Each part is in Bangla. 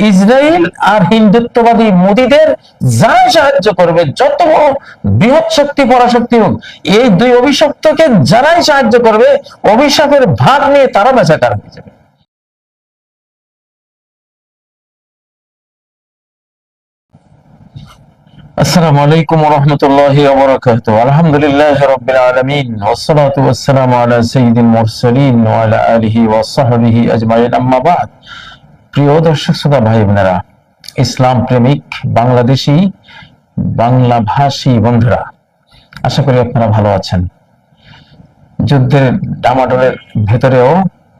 ইসরায়েল আর হিন্দুত্ববাদী মোদীদের যা সাহায্য করবে, যত বৃহৎ শক্তি পরাশক্তি হোক, এই দুই অভিশপ্তকে যারাই সাহায্য করবে, অভিশাপের ভাগ নিয়ে তারা বেচাকার হয়ে যাবে। আসসালামু আলাইকুম ওয়া রাহমাতুল্লাহি ওয়া বারাকাতুহু। আলহামদুলিল্লাহি রাব্বিল আলামিন ওয়াসসালাতু ওয়াসসালামু আলা সাইয়্যিদিল মুরসালিন ওয়া আলা আলিহি ওয়া সাহবিহি আজমাইন, আম্মা বাদ। প্রিয় দর্শক শ্রোতা ভাই বোনেরা, ইসলাম প্রেমিক বাংলাদেশী বাংলা ভাষী বন্ধুরা, আশা করি আপনারা ভালো আছেন। যুদ্ধের ডামাডোলের ভেতরেও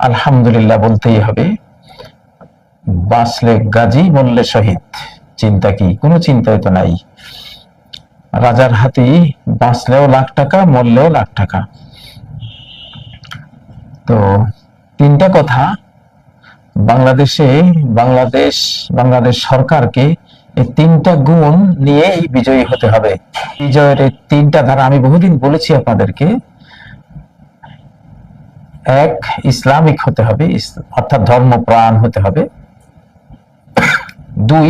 আলহামদুলিল্লাহ বলতেই হবে। বাঁচলে গাজী, মরলে শহীদ। চিন্তা কি? কোনো চিন্তাই তো নাই। রাজার হাতি বাঁচলেও লাখ টাকা, মরলেও লাখ টাকা। তো তিনটা কথা বাংলাদেশ সরকারকে এই তিনটা গুণ নিয়েই বিজয়ী হতে হবে। বিজয়ের এই তিনটা ধারা আমি বহুদিন বলেছি আপনাদেরকে। এক, ইসলামিক হতে হবে, অর্থাৎ ধর্মপ্রাণ হতে হবে। দুই,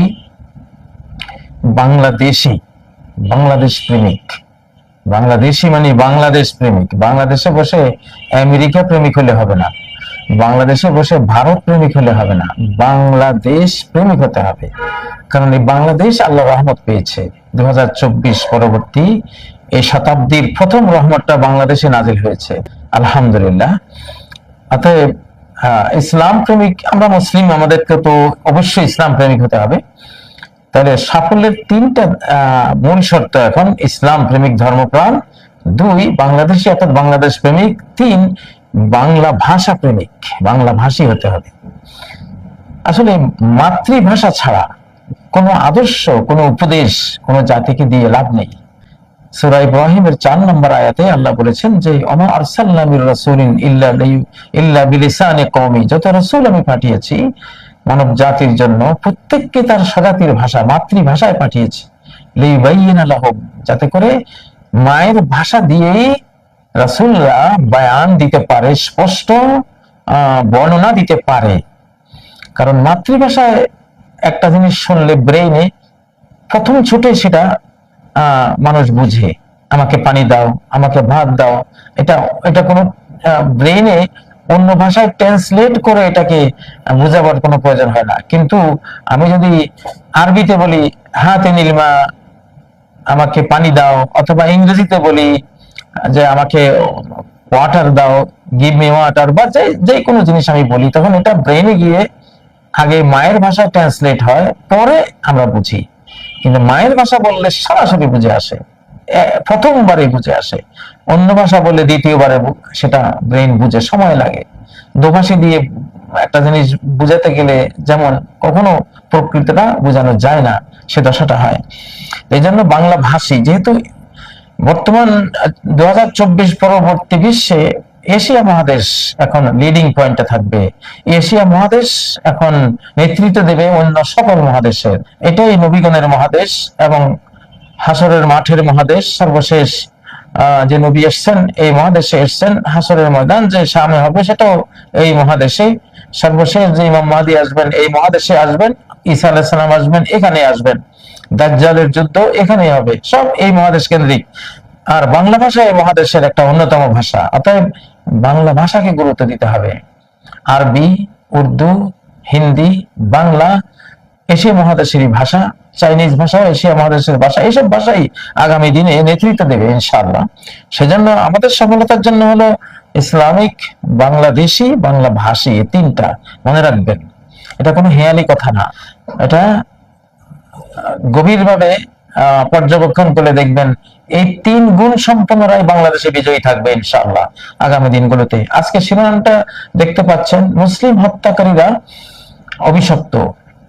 বাংলাদেশ প্রেমিক। বাংলাদেশি মানে বাংলাদেশ প্রেমিক। বাংলাদেশে বসে আমেরিকা প্রেমিক হলে হবে না, বাংলাদেশে বসে ভারত প্রেমিক হলে হবে না, বাংলাদেশ প্রেমিক হতে হবে। কারণ এই বাংলাদেশ আল্লাহ রহমত পেয়েছে। 2024 পরবর্তী এই শতাব্দীর প্রথম রহমতটা বাংলাদেশে নাজিল হয়েছে, আলহামদুলিল্লাহ। অতএব ইসলাম প্রেমিক আমরা মুসলিম, আমাদেরকে তো অবশ্যই ইসলাম প্রেমিক হতে হবে। তাহলে সাফল্যের তিনটা মূল শর্ত এখন: ইসলাম প্রেমিক, ধর্মপ্রাণ; দুই, বাংলাদেশী অর্থাৎ বাংলাদেশ প্রেমিক; তিন, বাংলা ভাষা প্রেমিক, বাংলা ভাষী হতে হবে। আসলে মাতৃভাষা ছাড়া কোনো আদর্শ, কোনো উপদেশ কোনো জাতিকে দিয়ে লাভ নেই। সূরা ইব্রাহিমের 4 নম্বর আয়াতে আল্লাহ বলেছেন যে ওমা আরসালনা মির রাসূলিন ইল্লা বিলিসানি কওমি, যত রাসূল আমি পাঠিয়েছি মানব জাতির জন্য প্রত্যেককে তার স্বজাতির ভাষা, মাতৃভাষায় পাঠিয়েছি। লিবাইয়িনা লাহুম, যাতে করে মায়ের ভাষা দিয়েই রাসূলরা বয়ান দিতে পারে, স্পষ্ট বর্ণনা দিতে পারে। কারণ মাতৃভাষায় একটা জিনিস শুনলে ব্রেইনে প্রথম ছুটে সেটা মানুষ বুঝে। আমাকে পানি দাও, আমাকে ভাত দাও, এটা কোনো ব্রেইনে অন্য ভাষায় ট্রান্সলেট করে এটাকে বোঝাবার কোনো প্রয়োজন হয় না। কিন্তু আমি যদি আরবিতে বলি হাতে নীলমা, আমাকে পানি দাও, অথবা ইংরেজিতে বলি যে আমাকে ওয়াটার দাও, গিভ মি ওয়াটার, বা যে কোনো জিনিস আমি বলি, তখন এটা ব্রেইনে গিয়ে আগে মায়ের ভাষা ট্রান্সলেট হয়, পরে আমরা বুঝি। কিন্তু মায়ের ভাষা বললে সরাসরি বুঝে আসে, প্রথমবারে বুঝে আসে। অন্য ভাষা বললে দ্বিতীয়বারে সেটা ব্রেন বুঝে সময় লাগে। দোভাষী দিয়ে একটা জিনিস বুঝাতে গেলে যেমন কখনো প্রকৃতিটা বোঝানো যায় না, সে দশাটা হয়। এই জন্য বাংলা ভাষী, যেহেতু বর্তমান 2024 পরবর্তী বিশ্বে এশিয়া মহাদেশ এখন লিডিং পয়েন্টে থাকবে। এশিয়া মহাদেশ এখন নেতৃত্ব দেবে অন্য সকল মহাদেশের। এটাই নবীগণের মহাদেশ এবং হাসরের মাঠের মহাদেশ। সর্বশেষ যে নবী এসছেন এই মহাদেশে এসছেন। হাসরের ময়দান যে সামনে হবে সেটাও এই মহাদেশে। সর্বশেষ যে ইমাম মাহদী আসবেন এই মহাদেশে আসবেন। ঈসা আলাইহিস সালাম আসবেন, এখানে আসবেন। দাজ্জালের যুদ্ধ এখানেই হবে, সব এই মহাদেশ কেন্দ্রিক। আর বাংলা ভাষা এই মহাদেশের একটা অন্যতম ভাষা। অতএব বাংলা ভাষাকে গুরুত্ব দিতে হবে। আরবি, উর্দু, হিন্দি, বাংলা এশিয়া মহাদেশেরই ভাষা। চাইনিজ ভাষা এশিয়া মহাদেশের ভাষা। এইসব ভাষাই আগামী দিনে নেতৃত্ব দেবে ইনশাআল্লাহ। সেজন্য আমাদের সফলতার জন্য হলো ইসলামিক, বাংলাদেশি, বাংলা ভাষী, এই তিনটা মনে রাখবেন। এটা কোনো হেয়ালি কথা না, এটা গভীরভাবে পর্যবেক্ষণ করে দেখবেন এই তিন গুণ সম্পন্নরাই বাংলাদেশে বিজয়ী থাকবে ইনশাআল্লাহ আগামী দিনগুলোতে। আজকে শিরোনামটা দেখতে পাচ্ছেন, মুসলিম হত্যাকারীরা অভিশপ্ত,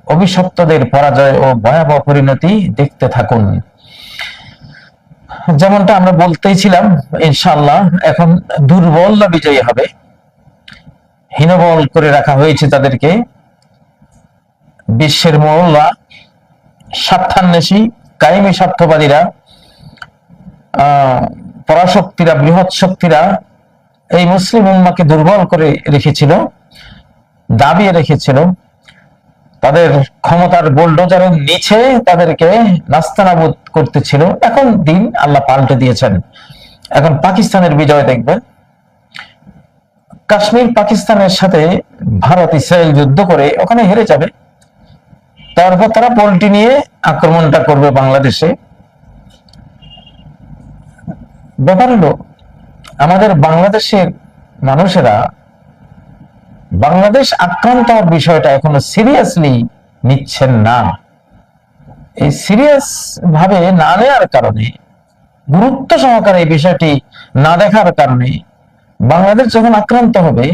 অভিশপ্তদের পরাজয় ও ভয়াবহ পরিণতি দেখতে থাকুন। যেমনটা আমরা বলতেই ছিলাম, ইনশাআল্লাহ এখন দুর্বলরা বিজয়ী হবে। হীনবল করে রাখা হয়েছে তাদেরকে। বিশ্বের মোড়লরা, স্বার্থান্বেষী, কায়েমি স্বার্থবাদীরা, পরাশক্তিরা, বৃহৎ শক্তিরা এই মুসলিম উম্মাহকে দুর্বল করে রেখেছিল, দাবিয়ে রেখেছিল। তাদের ক্ষমতার বোলডোজারের নিচে তাদেরকে নাস্তানাবুদ করতেছিল। এখন দিন আল্লাহ পাল্টে দিয়েছেন। এখন পাকিস্তানের বিজয় দেখবেন। কাশ্মীর পাকিস্তানের সাথে ভারত ইসরায়েল যুদ্ধ করে ওখানে হেরে যাবে, তারপর তারা পোল্টি নিয়ে আক্রমণটা করবে বাংলাদেশে। ব্যাপার হলো আমাদের বাংলাদেশের মানুষেরা বাংলাদেশ আক্রান্ত হওয়ার বিষয়টা এখনো সিরিয়াসলি নিচ্ছেন না। এই সিরিয়াস ভাবে না নেওয়ার কারণে, গুরুত্ব সহকারে এই বিষয়টি না দেখার কারণে বাংলাদেশ যখন আক্রান্ত হবে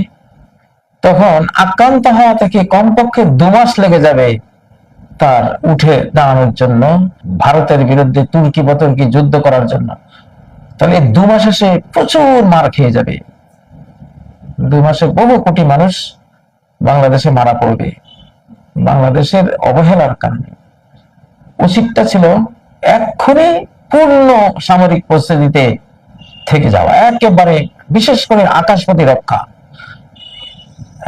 তখন আক্রান্ত হওয়া থেকে কমপক্ষে 2 মাস লেগে যাবে তার উঠে দাঁড়ানোর জন্য, ভারতের বিরুদ্ধে তুর্কি বতর্কি যুদ্ধ করার জন্য। তাহলে 2 মাসে সে প্রচুর মার খেয়ে যাবে। 2 মাসে বহু কোটি মানুষ বাংলাদেশে মারা পড়বে বাংলাদেশের অবহেলার কারণে। উচিতটা ছিল এক্ষুনি পূর্ণ সামরিক প্রস্তুতিতে থেকে যাওয়া, একেবারে বিশেষ করে আকাশ প্রতিরক্ষা।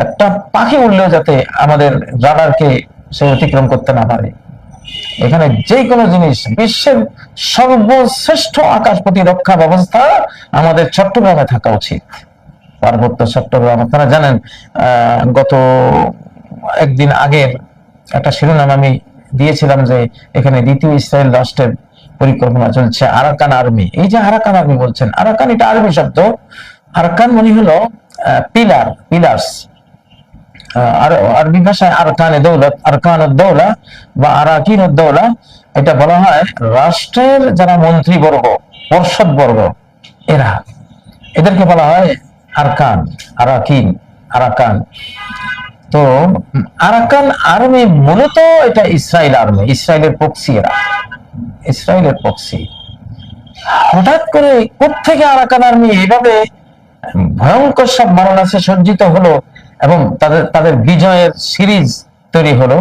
একটা পাখি উড়লেও যাতে আমাদের রাডারকে সে অতিক্রম করতে না পারে। এখানে যে কোনো জিনিস, বিশ্বের সর্বশ্রেষ্ঠ আকাশ প্রতিরক্ষা ব্যবস্থা আমাদের চট্টগ্রামে থাকা উচিত। পার্বত্য চট্টগ্রাম, আপনারা জানেন গত একদিন আগের একটা শিরোনাম আমি দিয়েছিলাম যে এখানে দ্বিতীয় ইসরায়েল রাষ্ট্রের পরিকল্পনা চলছে। আরাকান আর্মি, এই যে আরাকান আর্মি বলছেন, আরাকান এটা আরবি শব্দ। আরাকান মানে হলো পিলার, পিলার্স। আর আরবি ভাষায় আরকানে দৌলত, আরকান উদ্দৌলা বা আরাকিন উদ্দৌলা, এটা বলা হয় রাষ্ট্রের যারা মন্ত্রীবর্গ, পর্ষদবর্গ, এদেরকে বলা হয় আরকান, আরাকিন, আরাকান। তো আরাকান আর্মি মূলত এটা ইসরায়েল আর্মি, ইসরায়েলের পক্ষী। এরা ইসরায়েলের পক্ষী। হঠাৎ করে কোত্থেকে আরাকান আর্মি এইভাবে ভয়ঙ্কর সব মারণাসে সজ্জিত হলো এবং তাদের বিজয়ের সিরিজ তৈরি হলো?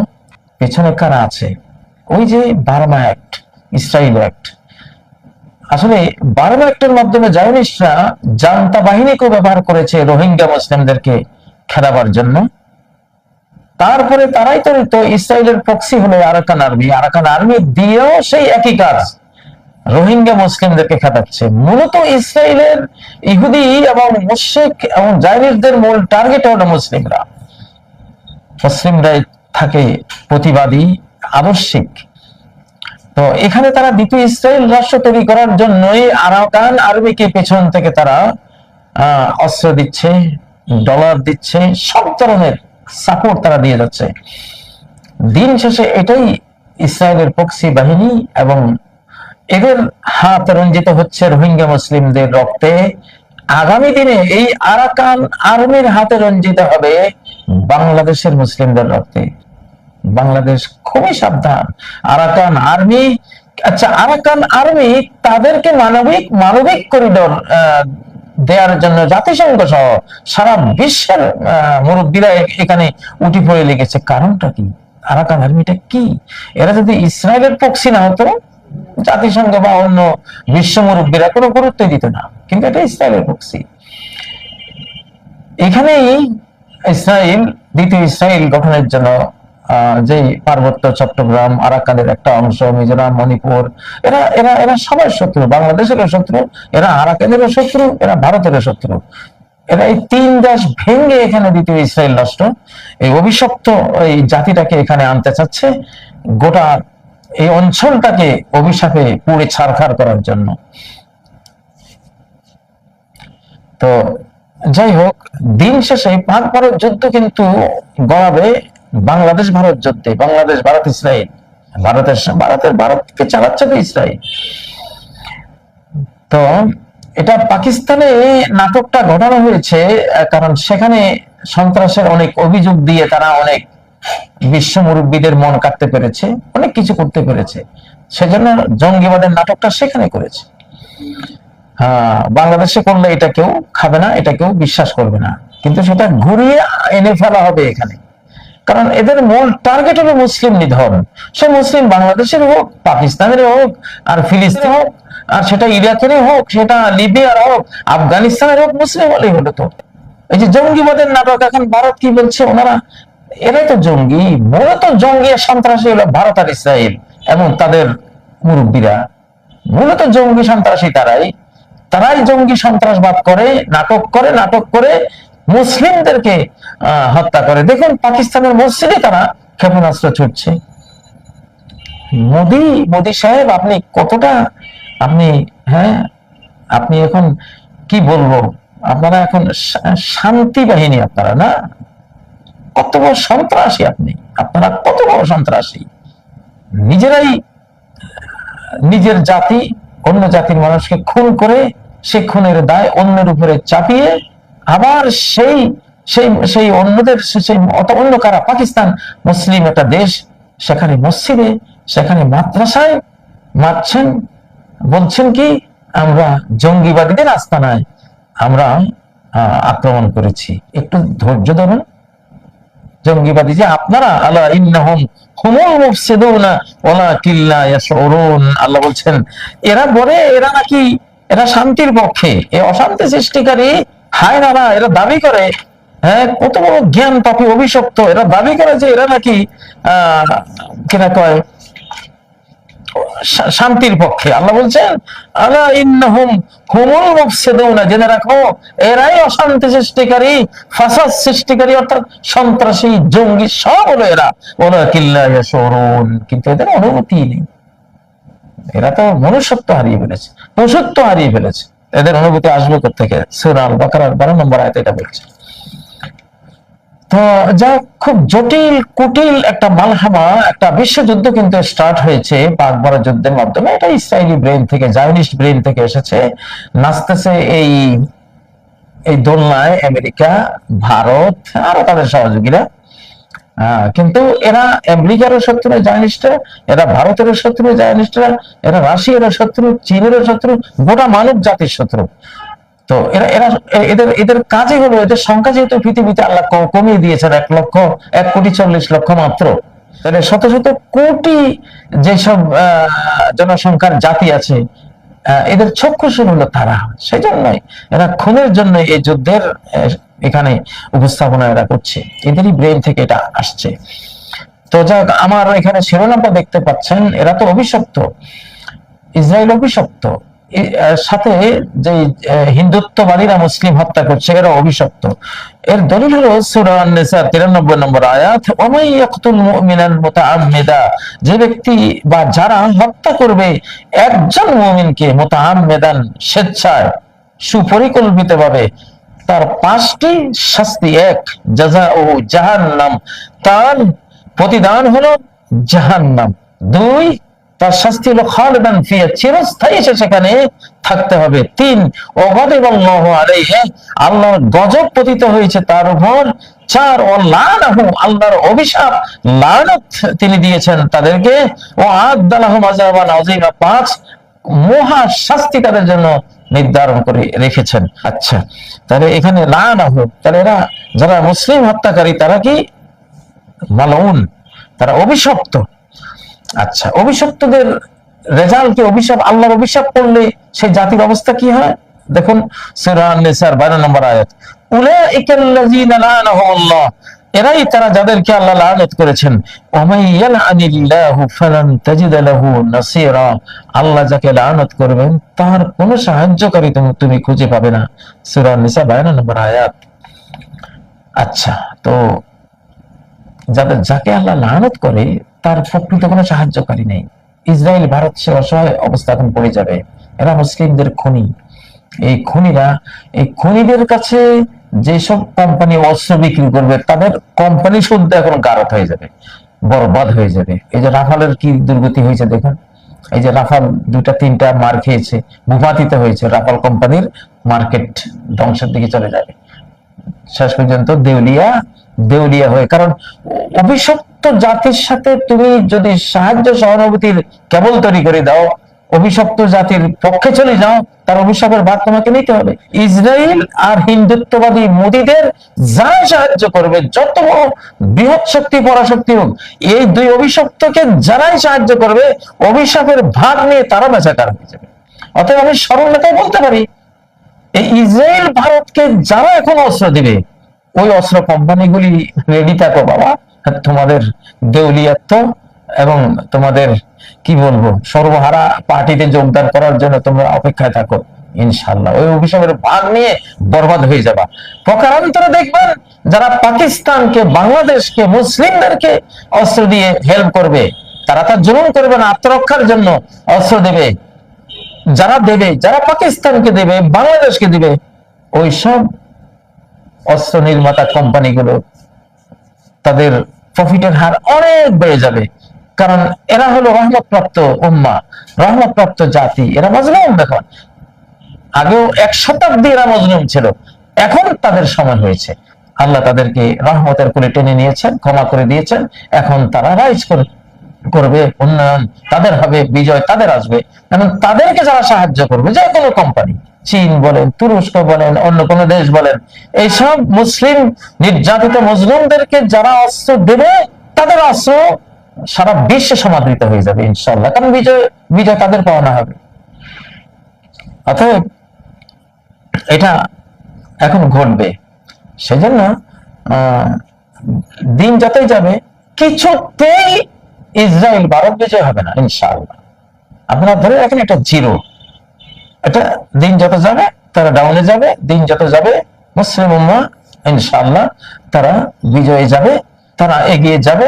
পেছনে কারা আছে? ওই যে বার্মা অ্যাক্ট, ইসরায়েল অ্যাক্ট। আসলে বার্মা অ্যাক্টের মাধ্যমে জায়নিস্টরা জান্তা বাহিনীকেও ব্যবহার করেছে রোহিঙ্গা মুসলিমদেরকে খেদাবার জন্য। তারপরে তারাই তো ইসরায়েলের প্রক্সি হলো আরাকান আর্মি। আরাকান আর্মি দিয়েও সেই একই কাজ, রোহিঙ্গা মুসলিমদেরকে খেদাচ্ছে। মূলত ইসরায়েলের ইহুদি এবং মুশরিক এবং জায়নিস্টদের মূল টার্গেট হলো মুসলিমরা। মুসলিমরাই থাকে প্রতিবাদী, আবশ্যিক। তো এখানে তারা দ্বিতীয় ইসরায়েল রাষ্ট্র তৈরি করার জন্যই আরাকান আর্মিকে পেছন থেকে তারা অস্ত্র দিচ্ছে, ডলার দিচ্ছে, সব ধরনের সাপোর্ট তারা দিয়ে যাচ্ছে। দিন শেষে এটাই ইসরায়েলের প্রক্সি বাহিনী এবং এদের হাত রঞ্জিত হচ্ছে রোহিঙ্গা মুসলিমদের রক্তে। আগামী দিনে এই আরাকান আর্মির হাতে রঞ্জিত হবে বাংলাদেশের মুসলিমদের রক্তে। বাংলাদেশ খুবই সাবধান। আরাকান আর্মি, আচ্ছা আরাকান আর্মি তাদেরকে মানবিক করিডোর দেওয়ার জন্য জাতিসংঘ সহ সারা বিশ্বের মুরব্বীরা এখানে উঠে পড়ে লেগেছে। কারণটা কি? আরাকান আর্মিটা কি? এরা যদি ইসরায়েলের পক্ষী না হতো, জাতিসংঘ বা অন্য বিশ্ব মুরব্বীরা কোনো গুরুত্ব দিত না, কিন্তু এটা ইসরায়েলের পক্ষী। এখানেই ইসরায়েল দ্বিতীয় ইসরায়েল গঠনের জন্য যে পার্বত্য চট্টগ্রাম, আরাকানের একটা অংশ, মিজোরাম, মণিপুর, এরা এরা এরা সবাই শত্রু। বাংলাদেশেরও শত্রু, এরা আরাকানেরও শত্রু, এরা ভারতেরও শত্রু। এরা এই 3 দেশ ভেঙে এখানে দ্বিতীয় ইসরায়েল রাষ্ট্র, এই অভিশপ্ত এই জাতিটাকে এখানে আনতে চাচ্ছে, গোটা এই অঞ্চলটাকে অভিশাপে পুড়ে ছারখার করার জন্য। তো যাই হোক, দিন শেষে পাক ভারত যুদ্ধ কিন্তু গড়াবে বাংলাদেশ ভারত যুদ্ধে। বাংলাদেশ ভারত ইসরায়েল, ভারতকে চালাচ্ছে তো ইসরায়েল। তো এটা পাকিস্তানে নাটকটা ঘটানো হয়েছে কারণ সেখানে সন্ত্রাসের অনেক অভিযোগ দিয়ে তারা অনেক বিশ্ব মুরব্বীদের মন কাটতে পেরেছে, অনেক কিছু করতে পেরেছে। সেজন্য জঙ্গিবাদের নাটকটা সেখানে করেছে। বাংলাদেশে করলে এটা কেউ খাবে না, এটা কেউ বিশ্বাস করবে না, কিন্তু সেটা ঘুরিয়ে এনে ফেলা হবে এখানে। কারণ এদের মূল টার্গেট হলো মুসলিম নিধন। সে মুসলিম বাংলাদেশের হোক, পাকিস্তানের হোক, আর ফিলিস্তিন হোক, আর সেটা ইরাকের হোক, সেটা লিবিয়ার হোক, আফগানিস্তানের হোক, মুসলিম হলেই হলো। তো এই যে জঙ্গিবাদের নাটক, এখন ভারত কি বলছে, ওনারা এরাই তো জঙ্গি। মূলত জঙ্গি আর সন্ত্রাসী হলো ভারত আর ইসরায়েল এবং তাদের মুরব্বীরা। মূলত জঙ্গি সন্ত্রাসী তারাই জঙ্গি সন্ত্রাসবাদ করে, নাটক করে মুসলিমদেরকে হত্যা করে। দেখুন পাকিস্তানের মসজিদে তারা ক্ষেপণাস্ত্র ছুটছে। মোদি সাহেব, আপনি কতটা আপনি এখন কি বলবো, আপনারা এখন শান্তি বাহিনী, আপনারা না, কত বড় সন্ত্রাসী আপনারা কত বড় সন্ত্রাসী। নিজেরাই নিজের জাতি অন্য জাতির মানুষকে খুন করে সে খুনের দায় অন্যের উপরে চাপিয়ে আবার সেই অন্যদের অন্য কারা, পাকিস্তান মুসলিম একটা দেশ, সেখানে মসজিদে, সেখানে মাদ্রাসায় মারছেন, বলছেন কি আমরা জঙ্গিবাদীদের আস্তানায় আমরা আক্রমণ করেছি। একটু ধৈর্য ধরুন। জঙ্গিবাদী যে আপনারা, আলা ইন্নাহুম হুমুল মুফসিদুনা ওয়ালাকিন লা ইয়াশউরুন, আল্লাহ বলছেন এরা শান্তির পক্ষে, এই অশান্তি সৃষ্টিকারী হায়নারা, এরা দাবি করে, কত বড় জ্ঞান পাপী অভিশপ্ত, এরা দাবি করে যে এরা নাকি কিনা কয় শান্তির পক্ষে। আল্লাহ বলছেন আলা ইন্নাহুম হুমুল মুফসিদুনা, জেনে রাখো এরাই অশান্তি সৃষ্টিকারী, ফাসাদ সৃষ্টিকারী, অর্থাৎ সন্ত্রাসী, জঙ্গি সব হলো এরা। ওয়ালাকিন লা ইয়াশউরুন, কিন্তু এদের অনুভূতি নেই। এরা তো মনুষ্যত্ব হারিয়ে ফেলেছে, পশুত্ব হারিয়ে ফেলেছে। এদের অনুভূতি আসবে কোত্থেকে? সূরা আল বাকারার 12 নম্বর আয়াতে এটা বলছে। তো যা খুব জটিল কুটিল একটা মালহামা, একটা বিশ্বযুদ্ধ কিন্তু স্টার্ট হয়েছে পাক বড় যুদ্ধের মাধ্যমে। এটা ইসরায়েলি ব্রেন থেকে, জায়নিস্ট ব্রেন থেকে এসেছে। নাচতেছে এই দোলনায় আমেরিকা, ভারত আরো তাদের সহযোগীরা। কিন্তু এরা আমেরিকারও শত্রু জায়নিস্টরা, এরা ভারতেরও শত্রু জায়নিস্টরা, এরা রাশিয়ারও শত্রু, চীনেরও শত্রু, গোটা মানব জাতির শত্রু। তো এদের কাজই হলো, এদের সংখ্যা যেহেতু পৃথিবীতে আল্লাহ কমিয়ে দিয়েছেন 1,40,00,000 মাত্র, তাহলে শত শত কোটি যেসব জনসংখ্যার জাতি আছে, এদের চক্ষুষুর হলো তারা। সেই জন্যই এরা খুনের জন্য এই যুদ্ধের এখানে উপস্থাপনা এরা করছে, এদেরই ব্রেন থেকে এটা আসছে। তো যাক, আমার এখানে শিরোনামটা দেখতে পাচ্ছেন, এরা তো অভিশপ্ত, ইসরায়েল অভিশপ্ত, সাথে যে হিন্দুত্ববাদীরা মুসলিম হত্যা করছে এরা অভিশপ্ত। এর দলিল হলো সূরা আন-নিসা 93 নম্বর আয়াত, ওয়ামাই ইয়াকতুল মুমিনান মুতাআম্মিদা, যে ব্যক্তি বা যারা হত্যা করবে একজন মুমিনকে মুতাআম্মিদান, স্বেচ্ছায় সুপরিকল্পিতভাবে, তার 5টি শাস্তি। 1, জাযাউহু জাহান্নাম, তার প্রতিদান হলো জাহান্নাম। 2, তার শাস্তি হলো খালিদান ফিহা, চিরস্থায়ী সেখানে থাকতে হবে। 3, ওয়াগাদিবাল্লাহু আলাইহি, আল্লাহর গজব পতিত হয়েছে তার উপর। 4, ওয়ালানাহু, আল্লাহর অভিশাপ, লানত তিনি দিয়েছেন তাদেরকে। ওয়াআদ্দা লাহুম আযাবান আযীমা, 5, মহা শাস্তি তাদের জন্য নির্ধারণ করে রেখেছেন। আচ্ছা, তাহলে এখানে লানাহু, তাহলে এরা যারা মুসলিম হত্যাকারী তারা কি মালউন, তারা অভিশপ্ত। আচ্ছা, অভিশপ্তদের রেজাল্ট কি? অভিশাপ, আল্লাহর অভিশাপ করলে সেই জাতির অবস্থা কি হয়? দেখুন সূরা আন-নিসার 12 নম্বর আয়াত, উলাইকাল্লাযীনা লানাহুমুল্লাহ, এরাই তারা যাদেরকে আল্লাহ লানত করেছেন। ওয়ামাই ইয়ালআনিল্লাহু ফালান তাজিদা লাহু নাসীরা, আল্লাহ যাকে লানত করবেন তার কোনো সাহায্যকারী তুমি খুঁজে পাবে না। সূরা আন-নিসা 12 নম্বর আয়াত। আচ্ছা, তো যাকে আল্লাহ লানত করে তার প্রকৃত কোনো সাহায্যকারী নেই। ইসরায়েল, ভারত সে অসহায় অবস্থা এখন পড়ে যাবে। এরা মুসলিমদের খুনি। এই খুনিদের কাছে যেসব কোম্পানি অস্ত্র বিক্রি করবে তাদের কোম্পানি শুদ্ধ এখন গারত হয়ে যাবে, বরবাদ হয়ে যাবে। এই যে রাফালের কি দুর্গতি হয়েছে দেখুন, এই যে রাফাল 2-3টা মার খেয়েছে, ভূপাতিত হয়েছে, রাফাল কোম্পানির মার্কেট ধ্বংসের দিকে চলে যাবে, শেষ পর্যন্ত দেউলিয়া হয়ে। কারণ অভিশপ্ত জাতির সাথে তুমি যদি সাহায্য সহানুভূতির কেবল তৈরি করে দাও, অভিশপ্ত জাতির পক্ষে চলে যাও, তার অভিশাপের ভাগ তোমাকে নিতে হবে। ইসরায়েল আর হিন্দুত্ববাদী মোদীদের যারা সাহায্য করবে, যত বড় বৃহৎ শক্তি পরাশক্তি হোক, এই 2 অভিশপ্তকে যারাই সাহায্য করবে অভিশাপের ভাগ নিয়ে তারা বেচাকার হয়ে যাবে। অতএব আমি সরল লেখায় বলতে পারি, এই ইসরায়েল ভারতকে যারা এখন অস্ত্র দিবে ওই অস্ত্র কোম্পানিগুলি রেডি থাকো বাবা, তোমাদের দেউলিয়াত্ব এবং তোমাদের কি বলবো সর্বহারা পার্টিতে যোগদান করার জন্য তোমরা অপেক্ষায় থাকো। ইনশাল্লাহ ওই অভিশাপের ভাগ নিয়ে বরবাদ হয়ে যাবা। প্রকারান্তরে দেখবেন যারা পাকিস্তানকে, বাংলাদেশকে, মুসলিমদেরকে অস্ত্র দিয়ে হেল্প করবে, তারা তার জুলুম করবে না, আত্মরক্ষার জন্য অস্ত্র দেবে, যারা পাকিস্তানকে দেবে, বাংলাদেশকে দেবে, ওইসব অস্ত্র নির্মাতা কোম্পানিগুলো তাদের প্রফিটের হার অনেক বেড়ে যাবে। কারণ এরা হলো রহমতপ্রাপ্ত উম্মাহ, রহমতপ্রাপ্ত জাতি। এরা মজলুম, দেখুন আগেও 1 শতাব্দী এরা মজলুম ছিল, এখন তাদের সময় হয়েছে। আল্লাহ তাদেরকে রহমতের কোলে টেনে নিয়েছেন, ক্ষমা করে দিয়েছেন। এখন তারা রাইজ করবে, উন্নয়ন তাদের হবে, বিজয় তাদের আসবে। এবং তাদেরকে যারা সাহায্য করবে, যে কোনো কোম্পানি, চীন বলেন, তুরস্ক বলেন, অন্য কোন দেশ বলেন, এইসব মুসলিম নির্যাতিত মজলুমদেরকে যারা অস্ত্র দেবে, তাদের অস্ত্র সারা বিশ্বে সমাদৃত হয়ে যাবে ইনশাআল্লাহ। কারণ বিজয় তাদের পাওনা হবে। অতএব এটা এখন ঘটবে। সেজন্য দিন যতই যাবে কিছুতেই ইসরায়েল ভারত বিজয় হবে না ইনশাআল্লাহ। আপনারা ধরে রাখেন এটা জিরো। এটা দিন যত যাবে তারা ডাউনে যাবে, দিন যত যাবে মুসলিম উম্মাহ ইনশাআল্লাহ তারা বিজয়ে যাবে, তারা এগিয়ে যাবে,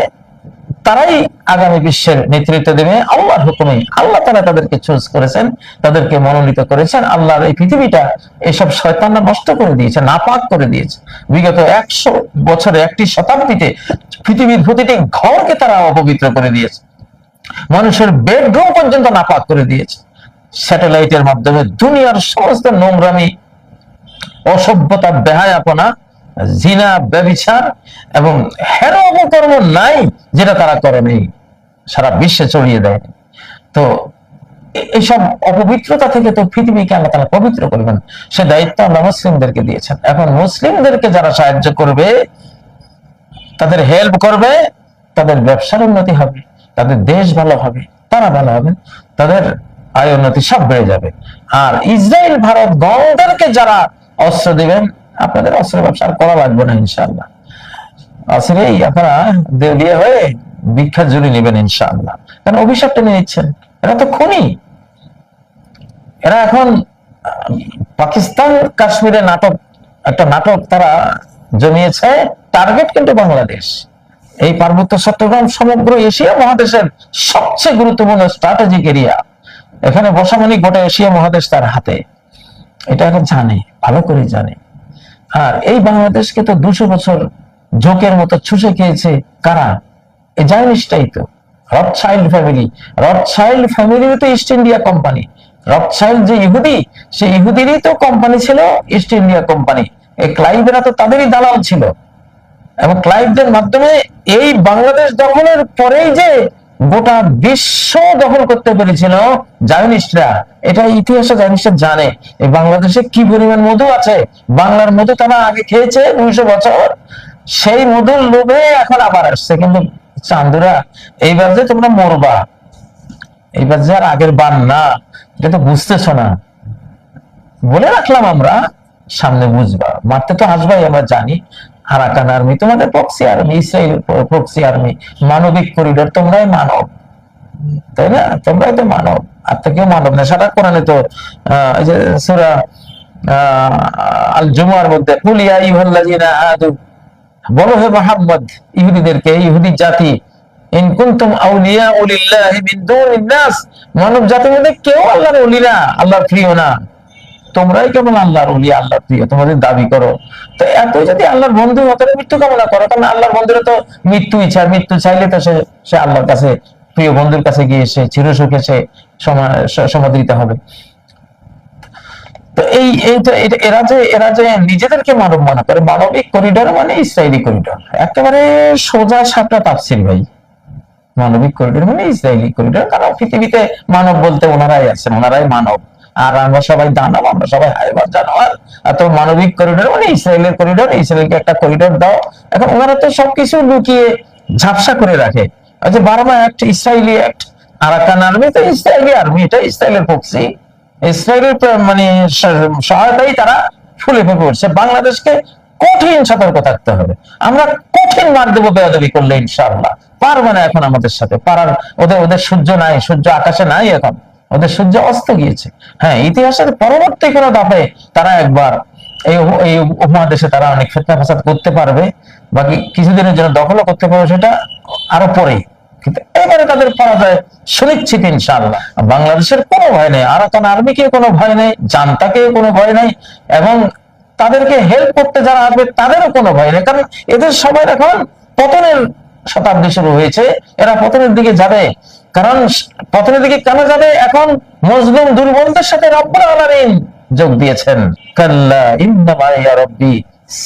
তারাই আগামী বিশ্বের নেতৃত্ব দেবে আল্লাহর হুকুমে। আল্লাহ তাআলা তাদেরকে চুজ করেছেন, তাদেরকে মনোনীত করেছেন। আল্লাহর এই পৃথিবীটা এসব শয়তানরা নষ্ট করে দিয়েছে, নাপাক করে দিয়েছে। বিগত 100 বছরে, 1টি শতাব্দীতে পৃথিবীর প্রতিটি ঘরকে তারা অপবিত্র করে দিয়েছে, মানুষের বেডরুম পর্যন্ত নাপাক করে দিয়েছে। স্যাটেলাইটের মাধ্যমে দুনিয়ার সমস্ত নোংরামি, অসভ্যতা, বেহায়াপনা, জিনা, ব্যভিচার এবং হের অপকর্ম নাই যেটা তারা করে নেই, সারা বিশ্বে ছড়িয়ে দেয়। তো এইসব অপবিত্রতা থেকে তো পৃথিবীকে আল্লাহ তাআলা পবিত্র করবেন, সে দায়িত্ব আল্লাহ মুসলিমদেরকে দিয়েছেন। এখন মুসলিমদেরকে যারা সাহায্য করবে, তাদের হেল্প করবে, তাদের ব্যবসার উন্নতি হবে, তাদের দেশ ভালো হবে, তারা ভালো হবে, তাদের আয় উন্নতি সব বেড়ে যাবে। আর ইসরায়েল, ভারত গণদেরকে যারা অস্ত্র দিবেন, আপনাদের অস্ত্র ব্যবসা করা লাগবে না ইনশাআল্লাহ। আসলেই আপনারা দেউলিয়া হয়ে ভিক্ষা জুড়ি নেবেন ইনশাআল্লাহ। কারণ অভিশাপটা নিয়ে নিচ্ছেন, এরা তো খুনি। এরা এখন পাকিস্তান কাশ্মীরে একটা নাটক তারা জমিয়েছে, টার্গেট কিন্তু বাংলাদেশ। এই পার্বত্য চট্টগ্রাম সমগ্র এশিয়া মহাদেশের সবচেয়ে গুরুত্বপূর্ণ স্ট্র্যাটেজিক এরিয়া। এখানে বসামানি গোটা এশিয়া মহাদেশ তার হাতে, এটা এরা জানে, ভালো করে জানে। আর এই বাংলাদেশকে তো 200 বছর জোকের মতো চুষে খেয়েছে কারা? এই জায়নিস্টাই তো, রথচাইল্ড ফ্যামিলি। রথচাইল্ড ফ্যামিলি তো ইস্ট ইন্ডিয়া কোম্পানি। রথচাইল্ড যে ইহুদি, সেই ইহুদিরই তো কোম্পানি ছিল ইস্ট ইন্ডিয়া কোম্পানি। এই ক্লাইভেরা তো তাদেরই দালাল ছিল। এবং ক্লাইভদের মাধ্যমে এই বাংলাদেশ দখলের পরেই যে গোটা বিশ্ব দখল করতে পেরেছিল জায়নিস্টরা, এটা ইতিহাসে জায়নিস্টরা জানে। এই বাংলাদেশে কি পরিমাণ মধু আছে, বাংলার মধু তারা আগে খেয়েছে 200 বছর, সেই মধুর লোভে এখন আবার আসছে। কিন্তু চান্দুরা, এইবার যে তোমরা মরবা, এইবার যে আর আগের বার না, এটা তো বুঝতেছো না। বলে রাখলাম আমরা, সামনে বুঝবা। মারতে তো আসবাই, আমরা জানি। আরাকান আর্মি তোমাদের proxy army, Israel proxy army, মানবিক করিডোর তোমরাই মানব, তাই না? তোমরাই তো মানব, আর তো কেউ মানব না। সারা কোরআনে তো এই যে সূরা আল জুমার মধ্যে কুলিয়া ইউহাল্লাযিনা আদু, বলো হে মুহাম্মদ ইহুদিদেরকে, ইহুদি জাতি, ইন কুনতুম আউলিয়া লিল্লাহি মিন দুনিন নাস, মানব জাতির মধ্যে কেউ আল্লাহর ওলি না, আল্লাহর প্রিয় না। তোমরাই কেবল আল্লাহর ওলি, আল্লাহর প্রিয় তোমাদের দাবি করো। তো এত যদি আল্লাহর বন্ধু হতে মৃত্যু কামনা করো, কারণ আল্লাহর বন্ধুরা তো মৃত্যু ইচ্ছা, মৃত্যু চাইলে তো সে আল্লাহর কাছে, প্রিয় বন্ধুর কাছে গিয়ে সে চিরসুখে সে সমাদৃত হবে। তো এরা যে নিজেদেরকে মানব মনে করে, মানবিক করিডোর মানে ইসরায়েলি করিডোর, একেবারে সোজা সাপটা তাফসীর ভাই। মানবিক করিডোর মানে ইসরায়েলি করিডোর, কারণ পৃথিবীতে মানব বলতে ওনারাই আছেন, ওনারাই মানব। আর আমরা সবাই দানব, আমরা সবাই হায়বার জানোয়ার। আর তো মানবিক করিডোর মানে ইসরায়েলের করিডোর, ইসরায়েলকে একটা করিডোর দাও। এখন ওনারা তো সবকিছু লুকিয়ে ঝাপসা করে রাখে। যে Burma act, Israeli act, Arakan army তো ইসরায়েলি আর্মি, এটা ইসরায়েলের প্রক্সি। ইসরায়েলের মানে সহায়তাই তারা ফুলে ফেপে উঠছে। বাংলাদেশকে কঠিন সতর্ক থাকতে হবে। আমরা কঠিন মার দেবো বেয়াদবি করলে, ইনশাআল্লাহ পারবে না এখন আমাদের সাথে পারার। ওদের ওদের সূর্য নাই, সূর্য আকাশে নাই, এখন ওদের সূর্য অস্ত গিয়েছে। হ্যাঁ, ইতিহাসের পরবর্তী কোনো ধাপে তারা একবার এই এই উপমহাদেশে তারা অনেক ফিতনা ফাসাদ করতে পারবে, বাকি কিছুদিনের জন্য দখলও করতে পারবে, সেটা আরো পরে। কিন্তু এবারে তাদের পরাজয় সুনিশ্চিত ইনশাআল্লাহ। বাংলাদেশের কোনো ভয় নেই, আরাকান আর্মিকে কোনো ভয় নেই, জান্তাকে কোনো ভয় নেই, এবং তাদেরকে হেল্প করতে যারা আসবে তাদেরও কোনো ভয় নেই। কারণ এদের সবাই এখন পতনের শতাব্দী শুরু হয়েছে, এরা পতনের দিকে যাবে। কারণ পতনের দিকে কেন যাবে? এখন মজলুম দুর্বলদের সাথে রব্বুল আলামিন যোগ দিয়েছেন। কাল্লা ইন্না মাইয়া রাব্বি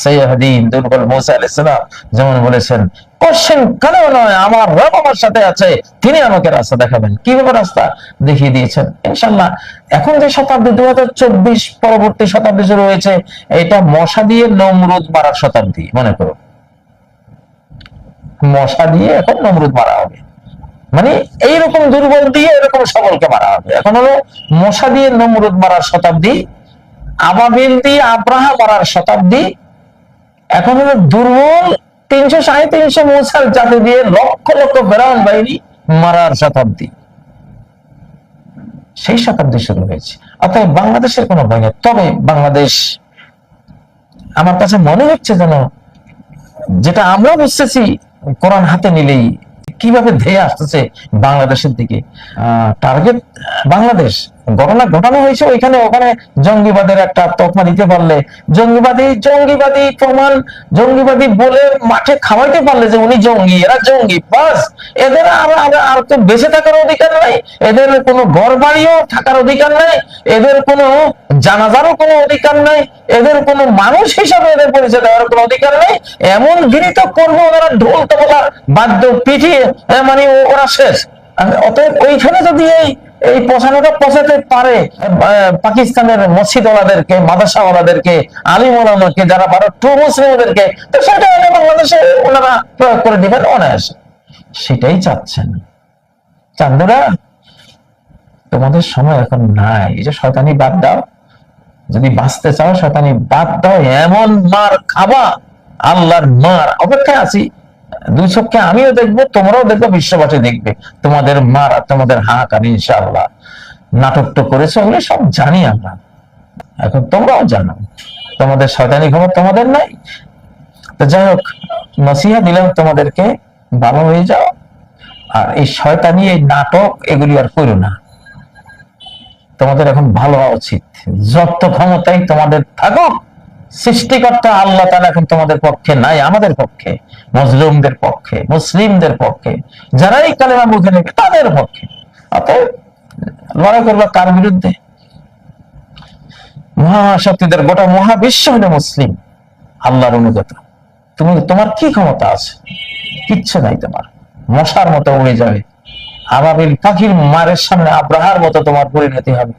সাইয়াহদিন। দুর্বল মুসা আলাইহিস সালাম যেমন বলেছেন, কোশ্চেন কেন নয়, আমার রব আমার সাথে আছে, তিনি আমাকে রাস্তা দেখাবেন। কিভাবে রাস্তা দেখিয়ে দিয়েছেন ইনশাআল্লাহ। এখন যে শতাব্দী 2024 পরবর্তী শতাব্দী শুরু হয়েছে, এটা মশা দিয়ে নমরুদ মারার শতাব্দী মনে করো। মশা দিয়ে এখন নমরুদ মারা হবে, মানে এইরকম দুর্বল দিয়ে এরকম সবলকে মারা হবে। এখন হলো মশা দিয়ে নমরুদ মারার শতাব্দী, আবাবিল দিয়ে আব্রাহা মারার শতাব্দী। এখন হলো দুর্বল 300-350 মুসার জাতি দিয়ে লক্ষ লক্ষ ফেরাউন বাহিনী মারার শতাব্দী। সেই শতাব্দী শুরু হয়েছে। অতএব বাংলাদেশের কোনো ভয় নেই। তবে বাংলাদেশ আমার কাছে মনে হচ্ছে যেন, যেটা আমরা বুঝতেছি, কোরআন হাতে নিলেই কিভাবে ধেয়ে আসতেছে বাংলাদেশের দিকে। টার্গেট বাংলাদেশ, ঘটনা ঘটানো হয়েছে ওইখানে, ওখানে জঙ্গিবাদের একটা তকমা দিতে পারলে, জঙ্গিবাদী প্রমাণ, জঙ্গিবাদী বলে মাঠে খাওয়াইতে পারলে যে উনি জঙ্গি, এরা জঙ্গি, বাস এদের আর তো বেঁচে থাকার অধিকার নাই, এদের কোনো ঘর বাড়িও থাকার অধিকার নাই, এদের কোনো জানাজারও কোনো অধিকার নাই, এদের কোনো মানুষ হিসাবে এদের পরিচয় দেওয়ার কোনো অধিকার নেই। এমন গৃহীত করবো ওরা ঢোল তবলা বাদ্য পিটিয়ে, মানে ওরা শেষ। অতএব ওইখানে যদি এই পচানোটা পচাতে পারে পাকিস্তানের মসজিদওয়ালাদেরকে, মাদ্রাসাওয়ালাদেরকে, আলিমওয়ালাদেরকে, যারা ভারত ট্রু মুসলিমদেরকে, তো সেটা বাংলাদেশে ওনারা প্রয়োগ করে দিবেন অনায়াসে। সেটাই চাচ্ছেন। চান্দুরা, তোমাদের সময় এখন নাই। এই যে শয়তানি বাদ দাও, যদি বাঁচতে চাও শয়তানি বাদ দাও, এমন মার খাবা, আল্লাহর মার অপেক্ষায় আছি। দুই চোখে আমিও দেখবো, তোমরাও দেখবো, বিশ্ববাসী দেখবে তোমাদের মার, তোমাদের হাঁকার। ইনশাআল্লাহ নাটক তো করেছো, ওগুলো সব জানি আমরা, এখন তোমরাও জানো। তোমাদের শয়তানি খবর তোমাদের নাই। তো যাই হোক, নসিহা দিলাম তোমাদেরকে, ভালো হয়ে যাও। আর এই শয়তানি, এই নাটক, এগুলি আর করো না। তোমাদের এখন ভালো হওয়া উচিত। যত ক্ষমতাই তোমাদের থাকুক, সৃষ্টিকর্তা আল্লাহ তাআলা এখন তোমাদের পক্ষে নাই, আমাদের পক্ষে, মজলুমদের পক্ষে, মুসলিমদের পক্ষে, যারাই কালেমা মুখে নেবে তাদের পক্ষে। অতএব লড়াই করবা কার বিরুদ্ধে? মহাশক্তিদের গোটা মহাবিশ্ব হলো মুসলিম, আল্লাহর অনুগত। তোমার কি ক্ষমতা আছে? কিচ্ছু নাই তোমার। মশার মতো উড়ে যাবে, আবাবিল পাখির মারের সামনে আব্রাহার মতো তোমার পরিণতি হবে।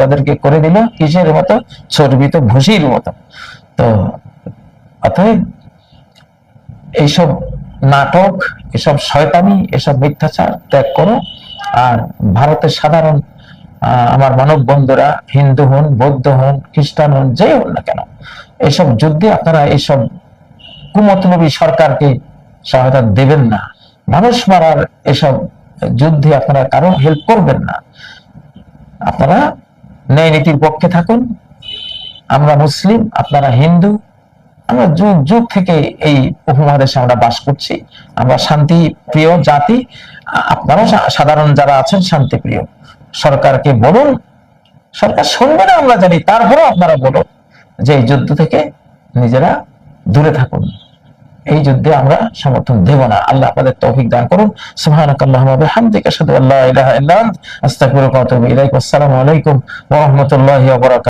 তাদেরকে করে দিল কিসের মতো? চর্বিত ভুসির মতো। তো অতএব এইসব নাটক, এসব শয়তানি, এসব মিথ্যাচার ত্যাগ করো। আর ভারতের সাধারণ আমার মানব বন্ধুরা, হিন্দু হন, বৌদ্ধ হন, খ্রিস্টান হন, যেই হন না কেন, এসব যুদ্ধে আপনারা এইসব কুমতলবী সরকারকে সহায়তা দেবেন না। মানুষ মারার এসব যুদ্ধে আপনারা কারো হেল্প করবেন না। আপনারা ন্যায় নীতির পক্ষে থাকুন। আমরা মুসলিম, আপনারা হিন্দু, আমরা যুগ যুগ থেকে এই উপমহাদেশে আমরা বাস করছি। আমরা শান্তি প্রিয় জাতি। আপনারাও সাধারণ যারা আছেন শান্তি প্রিয়। সরকারকে বলুন, সরকার শুনবে না আমরা জানি, তারপরেও আপনারা বলুন যে এই যুদ্ধ থেকে নিজেরা দূরে থাকুন। এই যুদ্ধে আমরা সমর্থন দেব না। আল্লাহ আপনাদের তৌফিক দান করুন। সুবহানাকাল্লাহুম্মা ওয়া বিহামদিকা আশহাদু আল্লা ইলাহা ইল্লা আনতা আস্তাগফিরুকা ওয়া আতুবু ইলাইক। আসসালামু আলাইকুম ওয়া রাহমাতুল্লাহি ওয়া বারাকাতুহু।